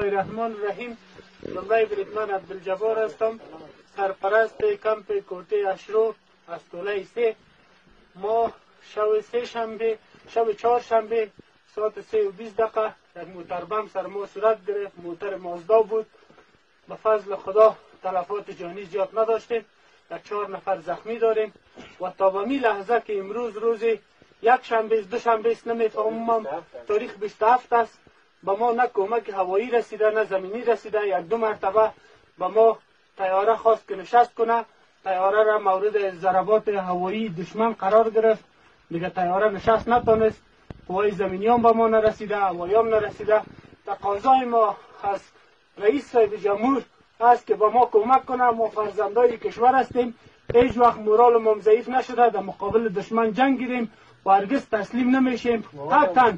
الله الرحمن الرحیم. لومړی بریدمن عبدالجبار هستم، سرپرست کمپ کوټه اشرو از توله 3. ما شب چهارشنبه ساعت 3:20 یک موتربم سر ما صورت گرفت. موتر مازدا بود. به فضل خدا تلفات جانی زیاد نداشتیم. یک 4 نفر زخمی داریم و تا به می لحظه که امروز روز یک شنبه است، دوشنبه است، نمیفهمم، تاریخ 27 است، به ما نه کمک هوایی رسیده نه زمینی رسیده. 1-2 مرتبه به ما طیاره خواست که نشست کنه، طیاره را مورد ضربات هوایی دشمن قرار گرفت، دیگه طیاره نشست نتونست. قوای زمینی هم به ما نرسیده، هوایی هم نرسیده. تقاضای ما از رئیس صاحب جمهور است که به ما کمک کنه. ما فرزندای کشور هستیم، هیچ وقت مورال ما ضعیف نشده، در مقابل دشمن جنگیدیم و هرگز تسلیم نمیشیم. قطعا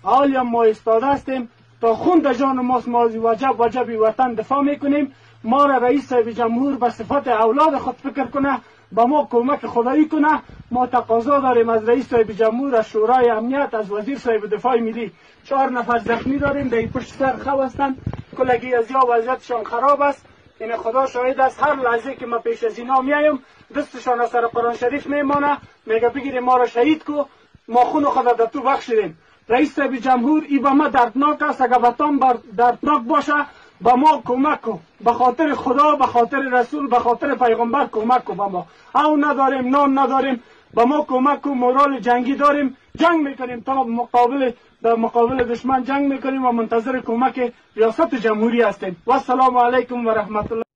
حالی هم ما ایستاده هستیم تا خون در جان ماست. ما وجب وطن دفاع میکنیم. ما را رئیس صاحب جمهور به صفت اولاد خود فکر کنه، به ما کمک خدایی کنه. ما تقاضا داریم از رئیس صاحب جمهور، از شورای امنیت، از وزیر صاحب دفاع ملی. 4 نفر زخمی داریم، در پشت سر خو هستند، کلگی از یا وضعیتشان خراب است. این خدا شاهد است، هر لحظه که ما پیش از اینا میایم دستشان از سر قرآن شریف میمانه، میگه بگیریم ما را شهید کو، ما خون خود در تو بخشیدیم. رئیس صاحب جمهور ای به ما دردناک است، اگر به تان دردناک باشه به ما کمک کو، به خاطر خدا، به خاطر رسول، به خاطر پیغمبر کمک کو. به ما او نداریم، نان نداریم، به ما کمک کو. مورال جنگی داریم، جنگ میکنیم، تا مقابل دشمن جنگ میکنیم و منتظر کمک ریاست جمهوری هستیم. و السلام علیکم و رحمت الله.